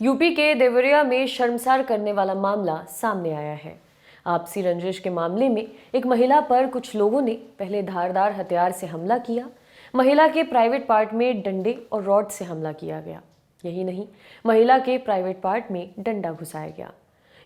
UP के देवरिया में शर्मसार करने वाला मामला सामने आया है। आपसी रंजिश के मामले में एक महिला पर कुछ लोगों ने पहले धारदार हथियार से हमला किया। महिला के प्राइवेट पार्ट में डंडे और रॉड से हमला किया गया। यही नहीं, महिला के प्राइवेट पार्ट में डंडा घुसाया गया।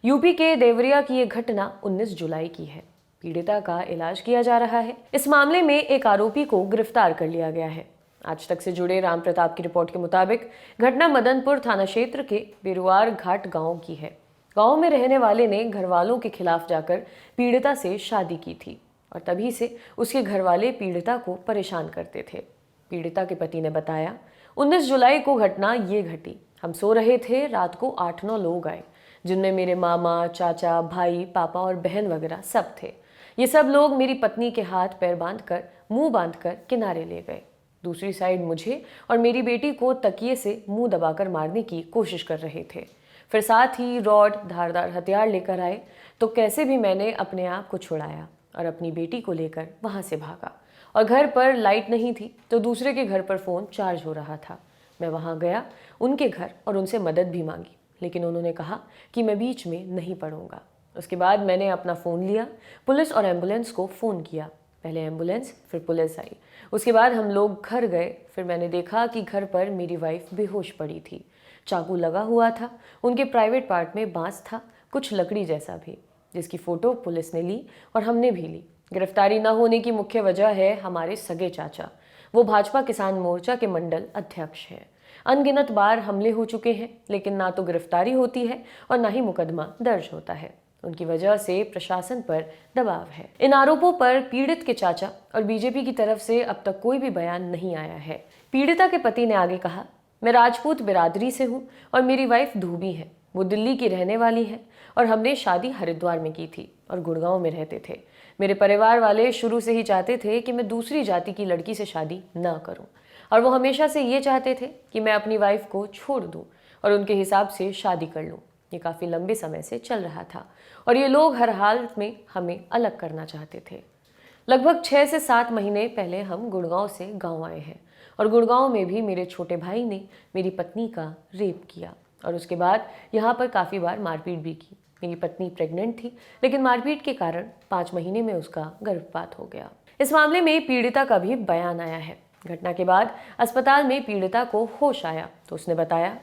यूपी के देवरिया की यह घटना 19 जुलाई की है। पीड़िता का इलाज किया जा रहा है। इस मामले में एक आरोपी को गिरफ्तार कर लिया गया है। आज तक से जुड़े राम प्रताप की रिपोर्ट के मुताबिक घटना मदनपुर थाना क्षेत्र के बेरुआर घाट गांव की है। गांव में रहने वाले ने घर वालों के खिलाफ जाकर पीड़िता से शादी की थी और तभी से उसके घर वाले पीड़िता को परेशान करते थे। पीड़िता के पति ने बताया, 19 जुलाई को घटना ये घटी। हम सो रहे थे, रात को 8-9 लोग आए, जिनमें मेरे मामा, चाचा, भाई, पापा और बहन वगैरह सब थे। ये सब लोग मेरी पत्नी के हाथ पैर बांधकर, मुंह बांधकर किनारे ले गए। दूसरी साइड मुझे और मेरी बेटी को तकिए से मुंह दबाकर मारने की कोशिश कर रहे थे। फिर साथ ही रॉड, धारदार हथियार लेकर आए, तो कैसे भी मैंने अपने आप को छुड़ाया और अपनी बेटी को लेकर वहां से भागा। और घर पर लाइट नहीं थी तो दूसरे के घर पर फ़ोन चार्ज हो रहा था। मैं वहां गया उनके घर और उनसे मदद भी मांगी, लेकिन उन्होंने कहा कि मैं बीच में नहीं पड़ूंगा। उसके बाद मैंने अपना फ़ोन लिया, पुलिस और एम्बुलेंस को फ़ोन किया। पहले एम्बुलेंस, फिर पुलिस आई। उसके बाद हम लोग घर गए। फिर मैंने देखा कि घर पर मेरी वाइफ बेहोश पड़ी थी। चाकू लगा हुआ था। उनके प्राइवेट पार्ट में बांस था, कुछ लकड़ी जैसा भी, जिसकी फ़ोटो पुलिस ने ली और हमने भी ली। गिरफ्तारी न होने की मुख्य वजह है हमारे सगे चाचा। वो भाजपा किसान मोर्चा के मंडल अध्यक्ष हैं। अनगिनत बार हमले हो चुके हैं, लेकिन ना तो गिरफ्तारी होती है और ना ही मुकदमा दर्ज होता है। उनकी वजह से प्रशासन पर दबाव है। इन आरोपों पर पीड़ित के चाचा और बीजेपी की तरफ से अब तक कोई भी बयान नहीं आया है। पीड़िता के पति ने आगे कहा, मैं राजपूत बिरादरी से हूँ और मेरी वाइफ धूबी है। वो दिल्ली की रहने वाली है और हमने शादी हरिद्वार में की थी और गुड़गांव में रहते थे। मेरे परिवार वाले शुरू से ही चाहते थे कि मैं दूसरी जाति की लड़की से शादी ना करूं और वो हमेशा से ये चाहते थे कि मैं अपनी वाइफ को छोड़ दूं और उनके हिसाब से शादी कर लूं। ये काफ़ी लंबे समय से चल रहा था और ये लोग हर हालत में हमें अलग करना चाहते थे। लगभग 6 से 7 महीने पहले हम गुड़गांव से गांव आए हैं और गुड़गांव में भी मेरे छोटे भाई ने मेरी पत्नी का रेप किया और उसके बाद यहाँ पर काफ़ी बार मारपीट भी की। मेरी पत्नी प्रेग्नेंट थी, लेकिन मारपीट के कारण 5 महीने में उसका गर्भपात हो गया। इस मामले में पीड़िता का भी बयान आया है। घटना के बाद अस्पताल में पीड़िता को होश आया तो उसने बताया,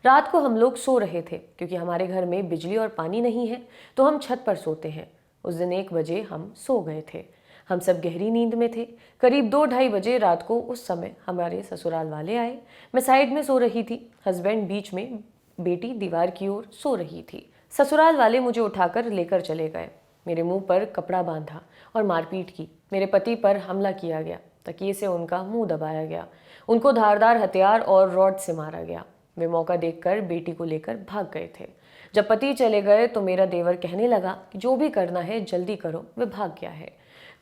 रात को हम लोग सो रहे थे क्योंकि हमारे घर में बिजली और पानी नहीं है, तो हम छत पर सोते हैं। उस दिन 1 बजे हम सो गए थे। हम सब गहरी नींद में थे। करीब 2-2:30 बजे रात को उस समय हमारे ससुराल वाले आए। मैं साइड में सो रही थी, हस्बैंड बीच में, बेटी दीवार की ओर सो रही थी। ससुराल वाले मुझे उठाकर लेकर चले गए। मेरे मुंह पर कपड़ा बांधा और मारपीट की। मेरे पति पर हमला किया गया। तकिए से उनका मुंह दबाया गया। उनको धारदार हथियार और रॉड से मारा गया। वे मौका देखकर बेटी को लेकर भाग गए थे। जब पति चले गए तो मेरा देवर कहने लगा कि जो भी करना है जल्दी करो, वे भाग गया है।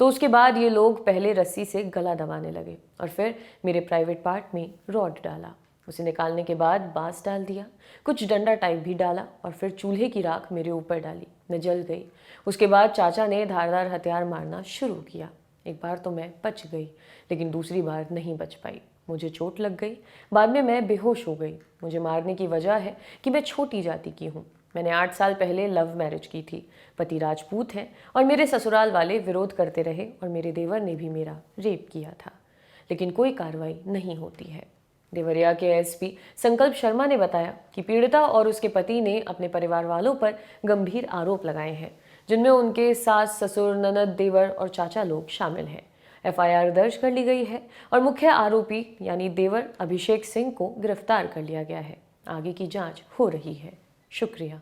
तो उसके बाद ये लोग पहले रस्सी से गला दबाने लगे और फिर मेरे प्राइवेट पार्ट में रॉड डाला। उसे निकालने के बाद बांस डाल दिया, कुछ डंडा टाइप भी डाला और फिर चूल्हे की राख मेरे ऊपर डाली। मैं जल गई। उसके बाद चाचा ने धारदार हथियार मारना शुरू किया। एक बार तो मैं बच गई, लेकिन दूसरी बार नहीं बच पाई। मुझे चोट लग गई। बाद में मैं बेहोश हो गई। मुझे मारने की वजह है कि मैं छोटी जाति की हूँ। मैंने 8 साल पहले लव मैरिज की थी। पति राजपूत है और मेरे ससुराल वाले विरोध करते रहे और मेरे देवर ने भी मेरा रेप किया था, लेकिन कोई कार्रवाई नहीं होती है। देवरिया के एसपी संकल्प शर्मा ने बताया कि पीड़िता और उसके पति ने अपने परिवार वालों पर गंभीर आरोप लगाए हैं, जिनमें उनके सास, ससुर, ननद, देवर और चाचा लोग शामिल हैं। एफआईआर दर्ज कर ली गई है और मुख्य आरोपी यानी देवर अभिषेक सिंह को गिरफ्तार कर लिया गया है। आगे की जांच हो रही है। शुक्रिया।